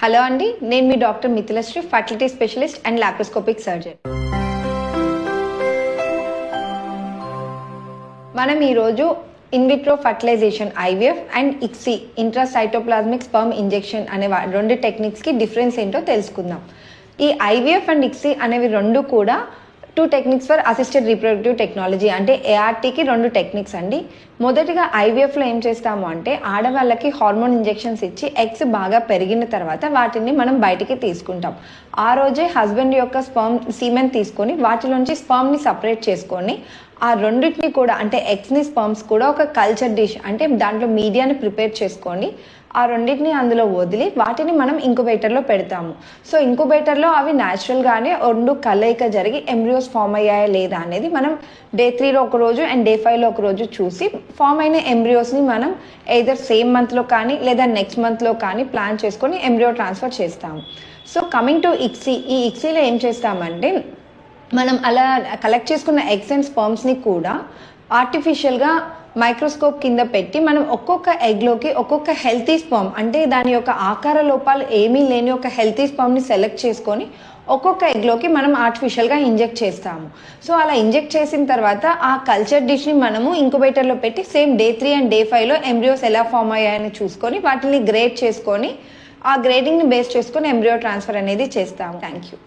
Hello అండి, నేను మీ doctor Mithilasri, fertility specialist and laparoscopic surgeon. మనం ఈరోజు in vitro fertilization IVF and ICSI intracytoplasmic sperm injection అనే రెండు టెక్నిక్స్కి డిఫరెన్స్ ఏంటో తెలుసుకుందాం. ఈ ఐవీఎఫ్ అండ్ ఇక్సీ అనేవి రెండు కూడా two techniques for assisted reproductive technology, అంటే ఏఆర్టీకి రెండు టెక్నిక్స్ అండి. మొదటిగా ఐవీఎఫ్లో ఏం చేస్తాము అంటే ఆడవాళ్ళకి హార్మోన్ ఇంజెక్షన్స్ ఇచ్చి ఎగ్స్ బాగా పెరిగిన తర్వాత వాటిని మనం బయటికి తీసుకుంటాం. ఆ రోజే హస్బెండ్ యొక్క సీమెన్ తీసుకొని వాటిలోంచి స్పర్మ్ని సపరేట్ చేసుకొని ఆ రెండింటిని కూడా అంటే ఎగ్స్ని స్పర్మ్స్ కూడా ఒక కల్చర్ డిష్ అంటే దాంట్లో మీడియాని ప్రిపేర్ చేసుకొని ఆ రెండింటిని అందులో వదిలి వాటిని మనం ఇంకుబేటర్లో పెడతాము. సో ఇంకుబేటర్లో అవి న్యాచురల్గానే రెండు కలయిక జరిగి ఎంబ్రియోస్ ఫామ్ అయ్యాయా లేదా అనేది మనం డే 3లో ఒక రోజు అండ్ డే 5లో ఒక రోజు చూసి ఫామ్ అయిన ఎంబ్రియోస్ని మనం ఎయిదర్ సేమ్ మంత్లో కానీ లేదా నెక్స్ట్ మంత్లో కానీ ప్లాన్ చేసుకొని ఎంబ్రియో ట్రాన్స్ఫర్ చేస్తాము. సో కమింగ్ టు ఇక్సీ, ఈ ఇక్సీలో ఏం చేస్తామంటే మనం అలా కలెక్ట్ చేసుకున్న ఎగ్స్ అండ్ స్పర్మ్స్ని కూడా ఆర్టిఫిషియల్గా మైక్రోస్కోప్ కింద పెట్టి మనం ఒక్కొక్క ఎగ్లోకి ఒక్కొక్క హెల్తీ స్పర్మ్ అంటే దాని యొక్క ఆకార లోపాలు ఏమీ లేని ఒక హెల్తీ స్పర్మ్ని సెలెక్ట్ చేసుకొని ఒక్కొక్క ఎగ్లోకి మనం ఆర్టిఫిషియల్గా ఇంజెక్ట్ చేస్తాము. సో అలా ఇంజెక్ట్ చేసిన తర్వాత ఆ కల్చర్ డిష్ని మనము ఇంకుబేటర్లో పెట్టి సేమ్ డే 3 అండ్ డే 5లో ఎంబ్రియోస్ ఎలా ఫామ్ అయ్యాయని చూసుకొని వాటిని గ్రేడ్ చేసుకొని ఆ గ్రేడింగ్ని బేస్ చేసుకొని ఎంబ్రియో ట్రాన్స్ఫర్ అనేది చేస్తాము. Thank you.